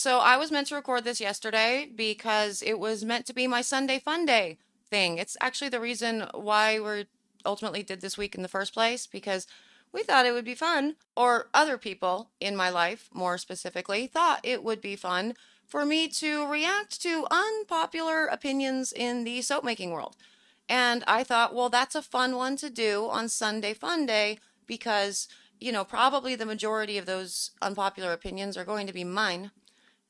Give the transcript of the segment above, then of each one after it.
So I was meant to record this yesterday because it was meant to be my Sunday fun day thing. It's actually the reason why we ultimately did this week in the first place because we thought it would be fun, or other people in my life, more specifically, thought it would be fun for me to react to unpopular opinions in the soap making world. And I thought, well, that's a fun one to do on Sunday Fun Day because, probably the majority of those unpopular opinions are going to be mine,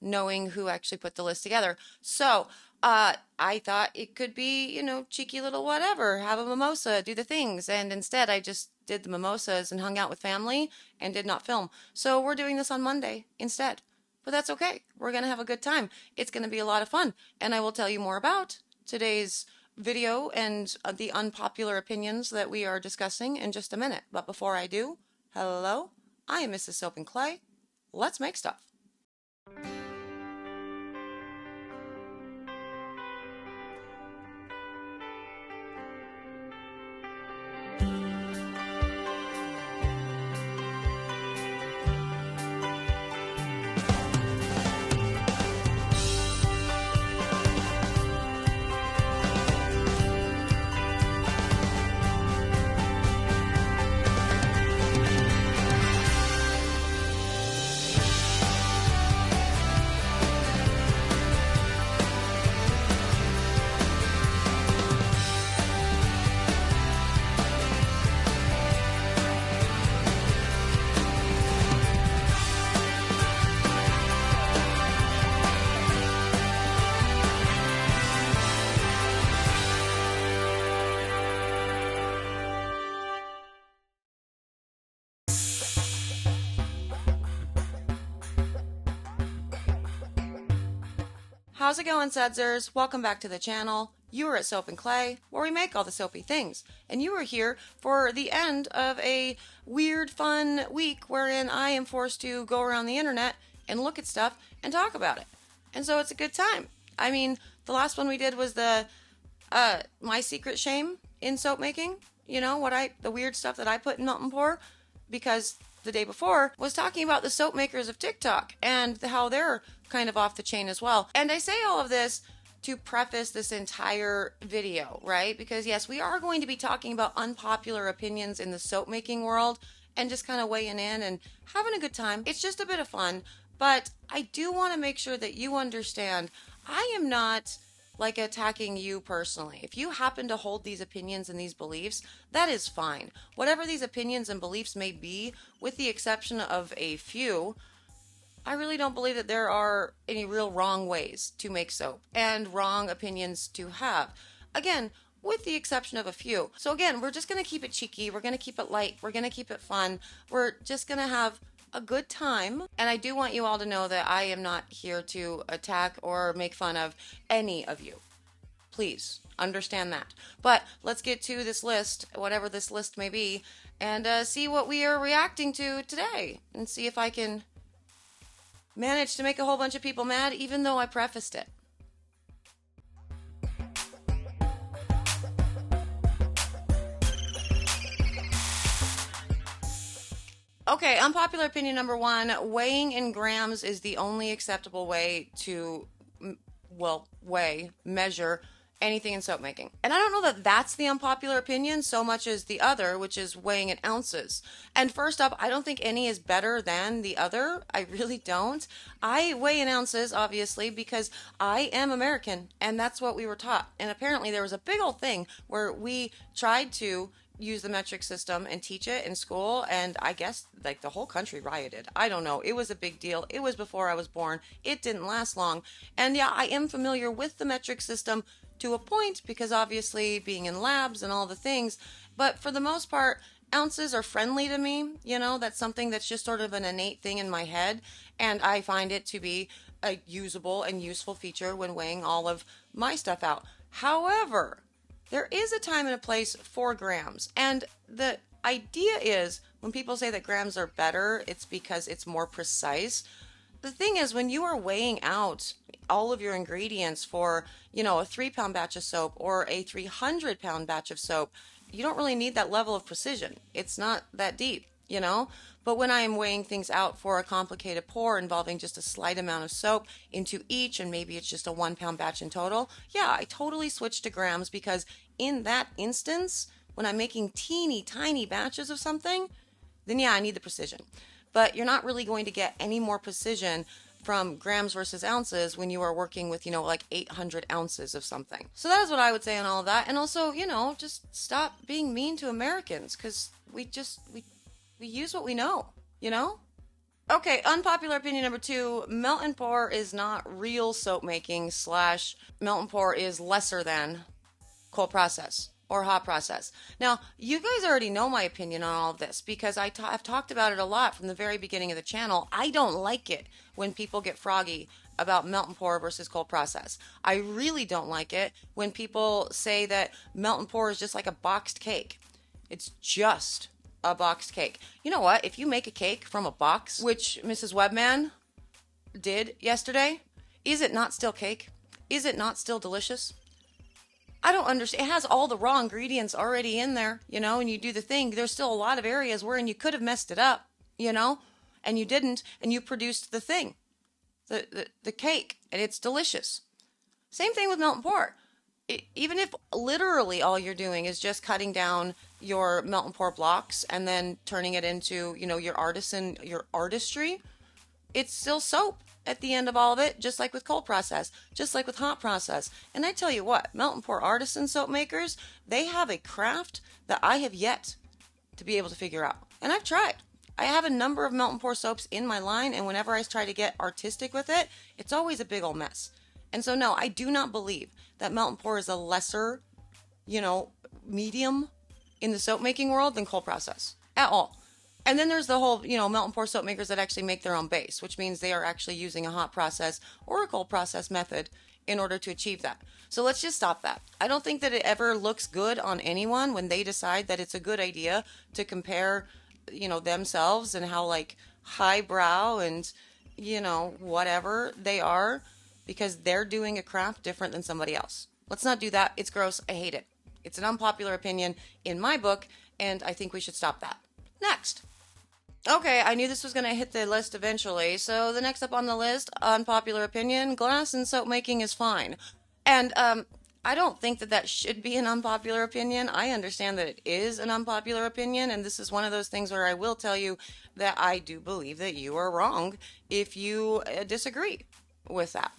knowing who actually put the list together. So, I thought it could be, cheeky little whatever, have a mimosa, do the things. And instead, I just did the mimosas and hung out with family and did not film. So, we're doing this on Monday instead. But that's okay. We're going to have a good time. It's going to be a lot of fun. And I will tell you more about today's video and the unpopular opinions that we are discussing in just a minute. But before I do, hello, I am Mrs. Soap and Clay. Let's make stuff. How's it going, Sudzers? Welcome back to the channel. You are at Soap and Clay, where we make all the soapy things. And you are here for the end of a weird, fun week wherein I am forced to go around the internet and look at stuff and talk about it. And so it's a good time. I mean, the last one we did was the my secret shame in soap making. The weird stuff that I put in melt and pour, because the day before was talking about the soap makers of TikTok and how they're kind of off the chain as well. And I say all of this to preface this entire video, right? Because yes, we are going to be talking about unpopular opinions in the soap making world and just kind of weighing in and having a good time. It's just a bit of fun, but I do want to make sure that you understand I am not like attacking you personally. If you happen to hold these opinions and these beliefs, that is fine. Whatever these opinions and beliefs may be, with the exception of a few, I really don't believe that there are any real wrong ways to make soap and wrong opinions to have. Again, with the exception of a few. So again, we're just going to keep it cheeky. We're going to keep it light. We're going to keep it fun. We're just going to have a good time. And I do want you all to know that I am not here to attack or make fun of any of you. Please understand that. But let's get to this list, whatever this list may be, and see what we are reacting to today, and see if I can manage to make a whole bunch of people mad, even though I prefaced it. Okay, unpopular opinion number one, weighing in grams is the only acceptable way to, measure anything in soap making. And I don't know that that's the unpopular opinion so much as the other, which is weighing in ounces. And first up, I don't think any is better than the other. I really don't. I weigh in ounces, obviously, because I am American, and that's what we were taught. And apparently there was a big old thing where we tried to use the metric system and teach it in school, and I guess like the whole country rioted. I don't know. It was a big deal. It was before I was born. It didn't last long. And yeah, I am familiar with the metric system to a point, because obviously being in labs and all the things, but for the most part, ounces are friendly to me. That's something that's just sort of an innate thing in my head, and I find it to be a usable and useful feature when weighing all of my stuff out. However, there is a time and a place for grams, and the idea is when people say that grams are better, it's because it's more precise. The thing is, when you are weighing out all of your ingredients for, a 3-pound batch of soap or a 300-pound batch of soap, you don't really need that level of precision. It's not that deep. you know? But when I am weighing things out for a complicated pour involving just a slight amount of soap into each, and maybe it's just a 1 pound batch in total, yeah, I totally switch to grams because in that instance, when I'm making teeny tiny batches of something, then yeah, I need the precision. But you're not really going to get any more precision from grams versus ounces when you are working with, like 800 ounces of something. So that is what I would say on all of that. And also, just stop being mean to Americans because we use what we know? Okay, unpopular opinion number 2, melt and pour is not real soap making / melt and pour is lesser than cold process or hot process. Now, you guys already know my opinion on all of this because I've talked about it a lot from the very beginning of the channel. I don't like it when people get froggy about melt and pour versus cold process. I really don't like it when people say that melt and pour is just like a boxed cake. It's just a boxed cake. You know what? If you make a cake from a box, which Mrs. Webman did yesterday, is it not still cake? Is it not still delicious? I don't understand. It has all the raw ingredients already in there, and you do the thing. There's still a lot of areas wherein you could have messed it up, and you didn't, and you produced the thing, the cake, and it's delicious. Same thing with melt and pour. Even if literally all you're doing is just cutting down your melt and pour blocks and then turning it into, your artistry, it's still soap at the end of all of it, just like with cold process, just like with hot process. And I tell you what, melt and pour artisan soap makers, they have a craft that I have yet to be able to figure out. And I've tried. I have a number of melt and pour soaps in my line, and whenever I try to get artistic with it, it's always a big old mess. And so no, I do not believe that melt and pour is a lesser, medium in the soap making world than cold process at all. And then there's the whole, melt and pour soap makers that actually make their own base, which means they are actually using a hot process or a cold process method in order to achieve that. So let's just stop that. I don't think that it ever looks good on anyone when they decide that it's a good idea to compare, themselves and how like highbrow and, whatever they are because they're doing a craft different than somebody else. Let's not do that. It's gross. I hate it. It's an unpopular opinion in my book, and I think we should stop that. Next. Okay, I knew this was going to hit the list eventually, so the next up on the list, unpopular opinion, glass and soap making is fine. And I don't think that should be an unpopular opinion. I understand that it is an unpopular opinion, and this is one of those things where I will tell you that I do believe that you are wrong if you disagree with that.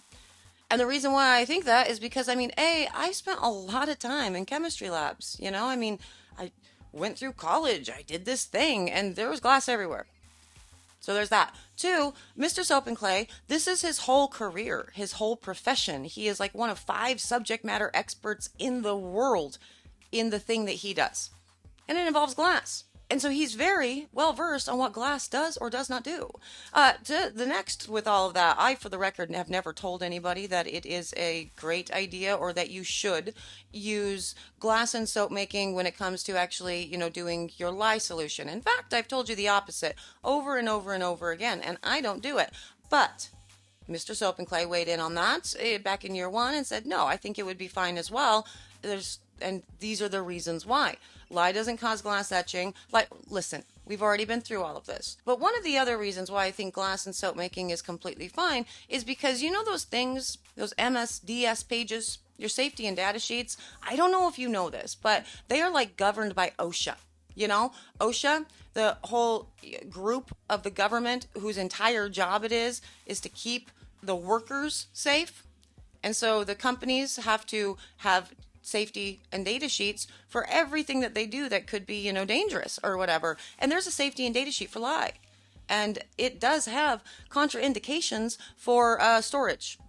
And the reason why I think that is because, I spent a lot of time in chemistry labs, I went through college, I did this thing, and there was glass everywhere. So there's that. 2, Mr. Soap and Clay, this is his whole career, his whole profession. He is like one of 5 subject matter experts in the world in the thing that he does. And it involves glass. And so he's very well versed on what glass does or does not do. The next with all of that, I, for the record, have never told anybody that it is a great idea or that you should use glass and soap making when it comes to actually, doing your lye solution. In fact, I've told you the opposite over and over and over again, and I don't do it. But Mr. Soap and Clay weighed in on that back in year 1 and said, no, I think it would be fine as well. And these are the reasons why. Lye doesn't cause glass etching. Listen, we've already been through all of this. But one of the other reasons why I think glass and soap making is completely fine is because those things, those MSDS pages, your safety and data sheets, I don't know if you know this, but they are governed by OSHA. OSHA, the whole group of the government whose entire job it is to keep the workers safe. And so the companies have to have safety and data sheets for everything that they do that could be, dangerous or whatever. And there's a safety and data sheet for lye. And it does have contraindications for storage.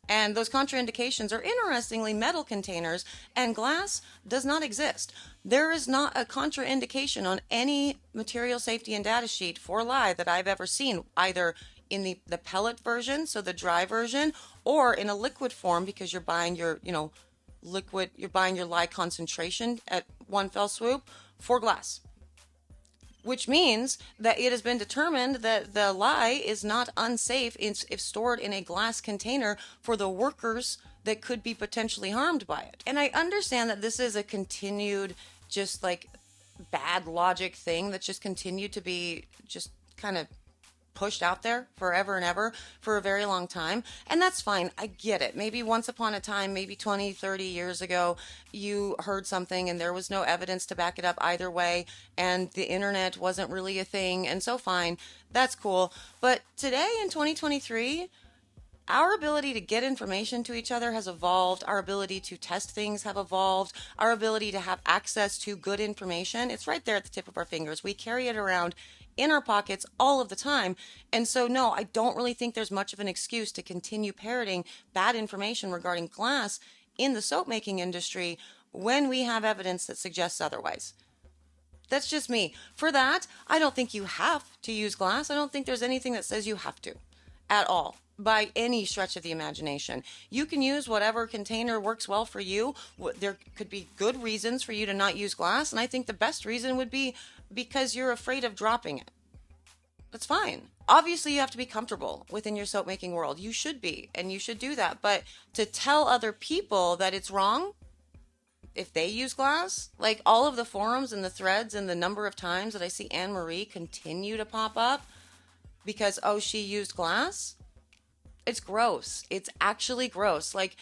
And those contraindications are interestingly metal containers, and glass does not exist. There is not a contraindication on any material safety and data sheet for lye that I've ever seen, either in the pellet version, so the dry version, or in a liquid form because you're buying your, liquid, you're buying your lye concentration at one fell swoop for glass, which means that it has been determined that the lye is not unsafe if stored in a glass container for the workers that could be potentially harmed by it. And I understand that this is a continued just bad logic thing that's just continued to be just kind of pushed out there forever and ever for a very long time. And that's fine. I get it. Maybe once upon a time, maybe 20, 30 years ago, you heard something and there was no evidence to back it up either way, and the internet wasn't really a thing. And so, fine. That's cool. But today in 2023, our ability to get information to each other has evolved. Our ability to test things have evolved. Our ability to have access to good information, it's right there at the tip of our fingers. We carry it around in our pockets all of the time. And so, no, I don't really think there's much of an excuse to continue parroting bad information regarding glass in the soap making industry when we have evidence that suggests otherwise. That's just me. For that, I don't think you have to use glass. I don't think there's anything that says you have to at all by any stretch of the imagination. You can use whatever container works well for you. There could be good reasons for you to not use glass, and I think the best reason would be because you're afraid of dropping it. That's fine. Obviously, you have to be comfortable within your soap making world. You should be, and you should do that. But to tell other people that it's wrong if they use glass, like all of the forums and the threads and the number of times that I see Anne Marie continue to pop up because, oh, she used glass, it's gross. It's actually gross. Like,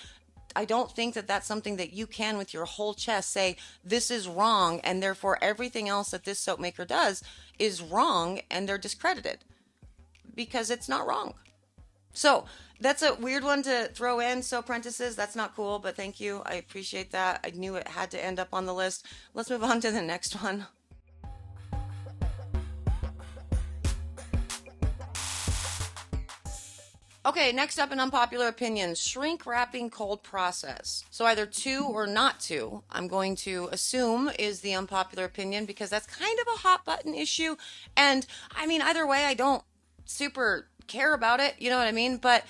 I don't think that that's something that you can with your whole chest say, this is wrong, and therefore everything else that this soap maker does is wrong, and they're discredited. Because it's not wrong. So, that's a weird one to throw in, soap apprentices. That's not cool, but thank you. I appreciate that. I knew it had to end up on the list. Let's move on to the next one. Okay, next up in unpopular opinions, shrink wrapping cold process. So either to or not to, I'm going to assume is the unpopular opinion because that's kind of a hot button issue. And I mean, either way, I don't super care about it. You know what I mean? But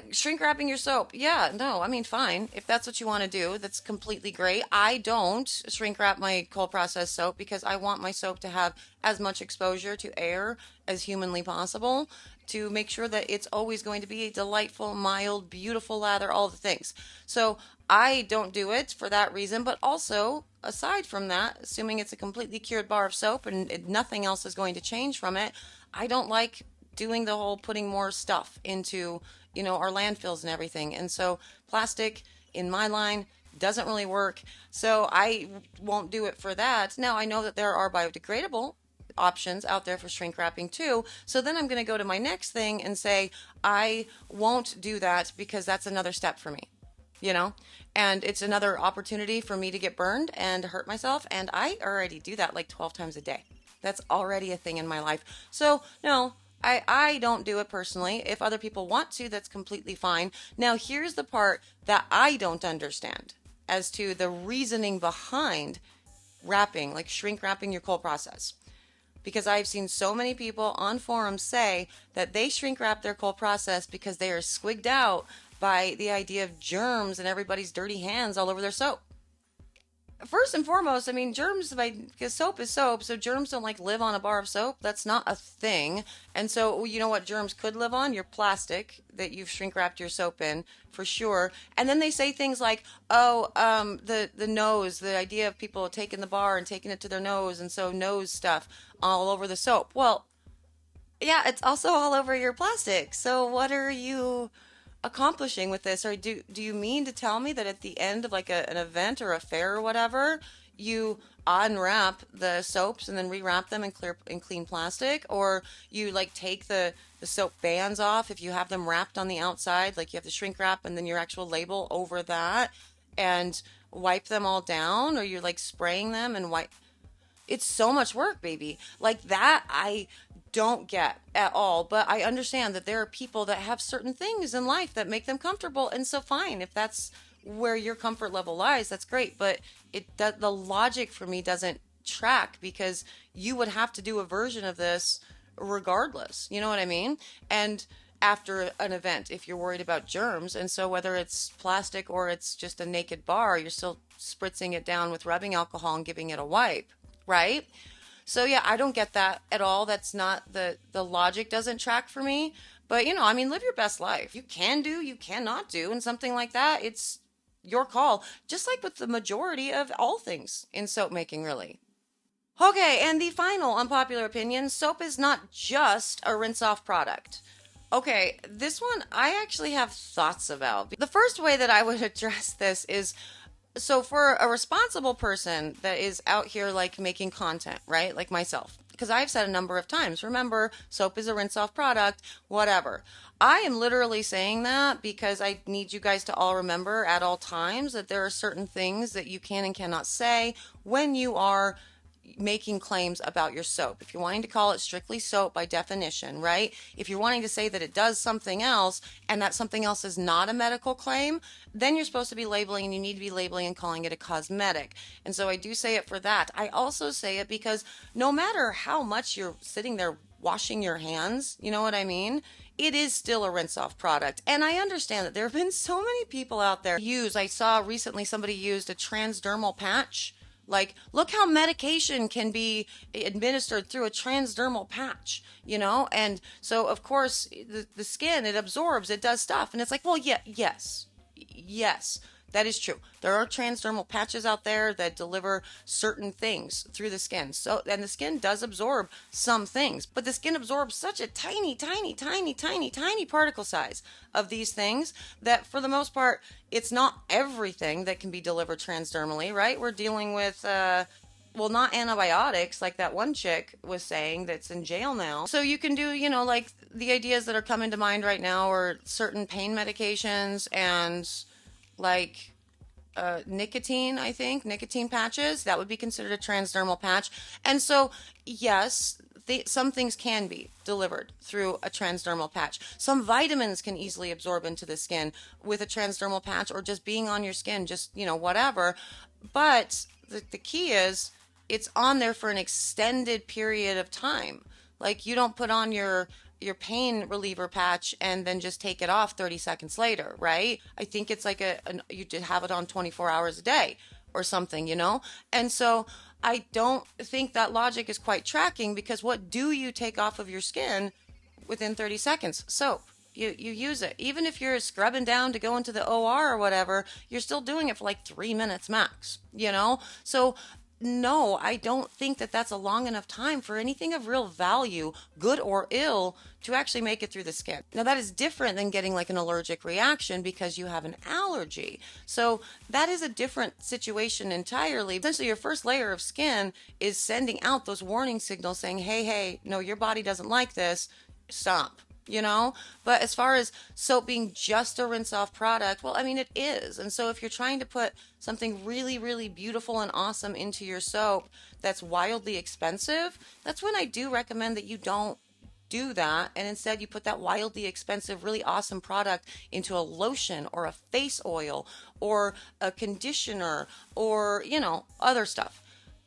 shrink wrapping your soap. Yeah, no, I mean, fine. If that's what you want to do, that's completely great. I don't shrink wrap my cold process soap because I want my soap to have as much exposure to air as humanly possible to make sure that it's always going to be a delightful, mild, beautiful lather, all the things. So I don't do it for that reason, but also, aside from that, assuming it's a completely cured bar of soap and nothing else is going to change from it, I don't like doing the whole putting more stuff into, our landfills and everything. And so plastic in my line doesn't really work. So I won't do it for that. Now I know that there are biodegradable options out there for shrink wrapping too. So then I'm going to go to my next thing and say, I won't do that because that's another step for me, and it's another opportunity for me to get burned and hurt myself. And I already do that like 12 times a day. That's already a thing in my life. So no, I don't do it personally. If other people want to, that's completely fine. Now, here's the part that I don't understand as to the reasoning behind wrapping, like shrink wrapping your cold process. Because I've seen so many people on forums say that they shrink wrap their cold process because they are squigged out by the idea of germs and everybody's dirty hands all over their soap. First and foremost, I mean, germs, because soap is soap, so germs don't live on a bar of soap. That's not a thing. And so, you know what germs could live on? Your plastic that you've shrink wrapped your soap in, for sure. And then they say things like, the nose, the idea of people taking the bar and taking it to their nose, and so nose stuff all over the soap. Well, yeah, it's also all over your plastic. So what are you accomplishing with this? Or do you mean to tell me that at the end of an event or a fair or whatever, you unwrap the soaps and then rewrap them in clean plastic? Or you take the soap bands off if you have them wrapped on the outside, you have the shrink wrap and then your actual label over that and wipe them all down? Or you're spraying them and wipe? It's so much work, baby. That I don't get at all, but I understand that there are people that have certain things in life that make them comfortable, and so fine. If that's where your comfort level lies, that's great, but the logic for me doesn't track because you would have to do a version of this regardless. You know what I mean? And after an event, if you're worried about germs, and so whether it's plastic or it's just a naked bar, you're still spritzing it down with rubbing alcohol and giving it a wipe, right? So yeah, I don't get that at all. That's not the logic doesn't track for me. But live your best life. You can do, you cannot do, and something like that, it's your call, just like with the majority of all things in soap making, really. Okay, and the final unpopular opinion, soap is not just a rinse off product. Okay, this one I actually have thoughts about. The first way that I would address this is, so for a responsible person that is out here like making content, right? Like myself, because I've said a number of times, remember, soap is a rinse off product, whatever. I am literally saying that because I need you guys to all remember at all times that there are certain things that you can and cannot say when you are making claims about your soap. If you're wanting to call it strictly soap by definition, right? If you're wanting to say that it does something else and that something else is not a medical claim, then you're supposed to be labeling, and you need to be labeling and calling it a cosmetic. And so I do say it for that. I also say it because no matter how much you're sitting there washing your hands, you know what I mean? It is still a rinse off product. And I understand that there have been so many people out there I saw recently somebody used a transdermal patch. Like, look how medication can be administered through a transdermal patch, you know? And so, of course, the skin, it absorbs, it does stuff. And it's like, well, yeah, yes, that is true. There are transdermal patches out there that deliver certain things through the skin. So, and the skin does absorb some things, but the skin absorbs such a tiny particle size of these things that for the most part, it's not everything that can be delivered transdermally, right? We're dealing with, well, not antibiotics like that one chick was saying that's in jail now. So you can do, you know, like the ideas that are coming to mind right now are certain pain medications and like nicotine, I think, nicotine patches. That would be considered a transdermal patch. And so, yes, some things can be delivered through a transdermal patch. Some vitamins can easily absorb into the skin with a transdermal patch or just being on your skin, just, you know, whatever. But the key is it's on there for an extended period of time. Like, you don't put on your pain reliever patch and then just take it off 30 seconds later, right? I think it's like you have it on 24 hours a day or something, you know? And so I don't think that logic is quite tracking, because what do you take off of your skin within 30 seconds? Soap. You use it. Even if you're scrubbing down to go into the OR or whatever, you're still doing it for like 3 minutes max, you know? So no, I don't think that that's a long enough time for anything of real value, good or ill, to actually make it through the skin. Now, that is different than getting like an allergic reaction because you have an allergy. So that is a different situation entirely. Essentially, your first layer of skin is sending out those warning signals saying, hey, no, your body doesn't like this. Stop. You know? But as far as soap being just a rinse off product, well, I mean, it is. And so if you're trying to put something really, really beautiful and awesome into your soap that's wildly expensive, that's when I do recommend that you don't do that, and instead you put that wildly expensive, really awesome product into a lotion or a face oil or a conditioner or, you know, other stuff,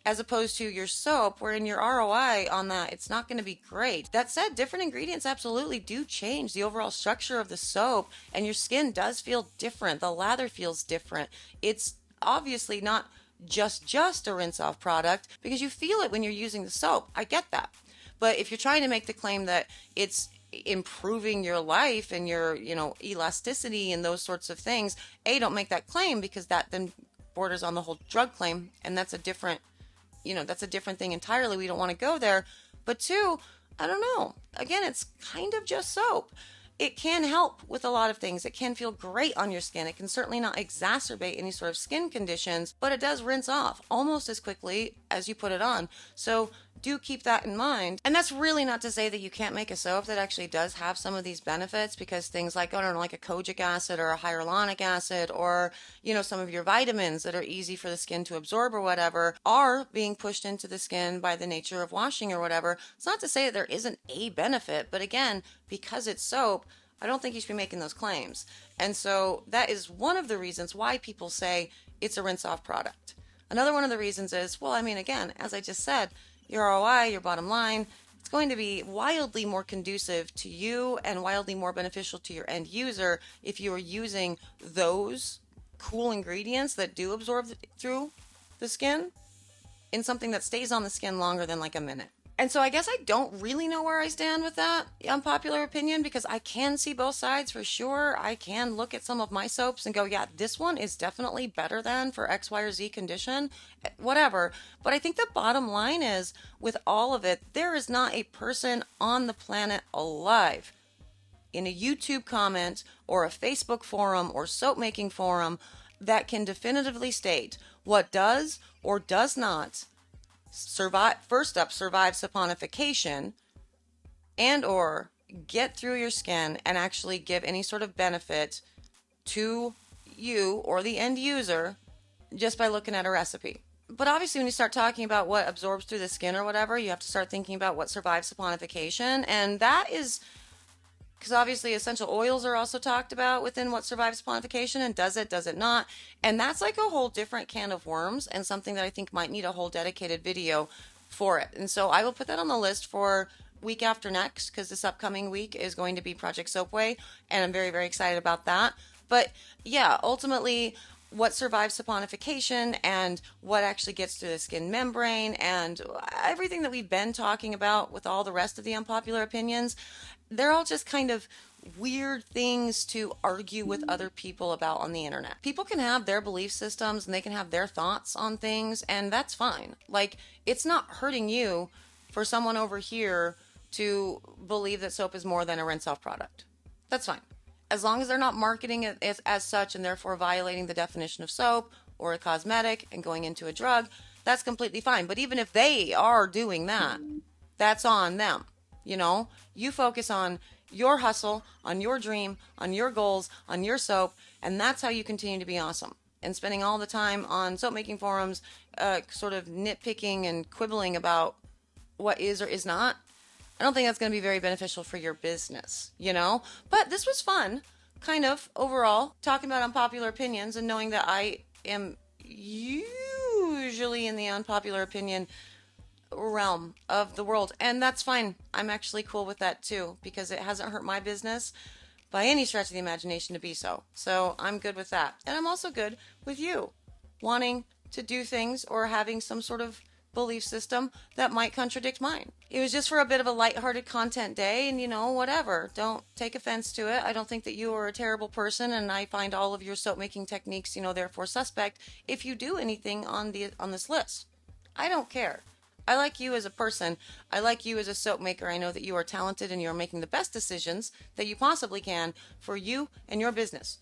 as opposed to your soap, wherein your ROI on that, it's not going to be great. That said, different ingredients absolutely do change the overall structure of the soap, and your skin does feel different. The lather feels different. It's obviously not just a rinse off product, because you feel it when you're using the soap. I get that. But if you're trying to make the claim that it's improving your life and your, you know, elasticity and those sorts of things, don't make that claim, because that then borders on the whole drug claim, and that's a different thing entirely. We don't want to go there. But two, I don't know. Again, it's kind of just soap. It can help with a lot of things. It can feel great on your skin. It can certainly not exacerbate any sort of skin conditions, but it does rinse off almost as quickly as you put it on. So do keep that in mind. And that's really not to say that you can't make a soap that actually does have some of these benefits, because things like, I don't know, like a kojic acid or a hyaluronic acid, or, you know, some of your vitamins that are easy for the skin to absorb or whatever, are being pushed into the skin by the nature of washing or whatever. It's not to say that there isn't a benefit, but again, because it's soap, I don't think you should be making those claims. And so that is one of the reasons why people say it's a rinse-off product. Another one of the reasons is, well, I mean, again, as I just said, your ROI, your bottom line, it's going to be wildly more conducive to you and wildly more beneficial to your end user if you are using those cool ingredients that do absorb through the skin in something that stays on the skin longer than like a minute. And so I guess I don't really know where I stand with that unpopular opinion because I can see both sides for sure. I can look at some of my soaps and go, yeah, this one is definitely better than for X, Y, or Z condition, whatever. But I think the bottom line is with all of it, there is not a person on the planet alive in a YouTube comment or a Facebook forum or soap making forum that can definitively state what does or does not survive. First up, survive saponification and or get through your skin and actually give any sort of benefit to you or the end user just by looking at a recipe. But obviously when you start talking about what absorbs through the skin or whatever, you have to start thinking about what survives saponification, and that is because obviously essential oils are also talked about within what survives saponification, and does it not, and that's like a whole different can of worms and something that I think might need a whole dedicated video for it. And so I will put that on the list for week after next, because this upcoming week is going to be Project Soapway, and I'm very, very excited about that. But yeah, ultimately what survives saponification and what actually gets through the skin membrane and everything that we've been talking about with all the rest of the unpopular opinions, they're all just kind of weird things to argue with other people about on the internet. People can have their belief systems and they can have their thoughts on things, and that's fine. Like, it's not hurting you for someone over here to believe that soap is more than a rinse-off product. That's fine. As long as they're not marketing it as such and therefore violating the definition of soap or a cosmetic and going into a drug, that's completely fine. But even if they are doing that, that's on them. You know, you focus on your hustle, on your dream, on your goals, on your soap, and that's how you continue to be awesome. And spending all the time on soap making forums, sort of nitpicking and quibbling about what is or is not, I don't think that's going to be very beneficial for your business, you know? But this was fun, kind of, overall, talking about unpopular opinions and knowing that I am usually in the unpopular opinion realm of the world. And that's fine. I'm actually cool with that too, because it hasn't hurt my business by any stretch of the imagination to be so. So I'm good with that. And I'm also good with you wanting to do things or having some sort of belief system that might contradict mine. It was just for a bit of a lighthearted content day, and you know, whatever. Don't take offense to it. I don't think that you are a terrible person, and I find all of your soap making techniques, you know, therefore suspect if you do anything on this list. I don't care. I like you as a person. I like you as a soap maker. I know that you are talented and you're making the best decisions that you possibly can for you and your business.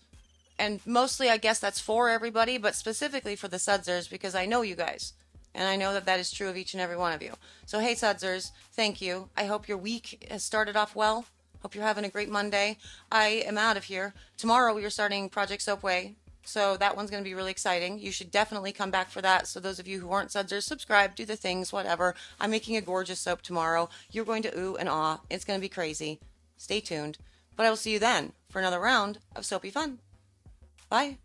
And mostly, I guess that's for everybody, but specifically for the Sudsers, because I know you guys. And I know that that is true of each and every one of you. So, hey, Sudsers, thank you. I hope your week has started off well. Hope you're having a great Monday. I am out of here. Tomorrow we are starting Project Soapway. So that one's going to be really exciting. You should definitely come back for that. So those of you who aren't Sudsers, subscribe, do the things, whatever. I'm making a gorgeous soap tomorrow. You're going to ooh and ah. It's going to be crazy. Stay tuned. But I will see you then for another round of soapy fun. Bye.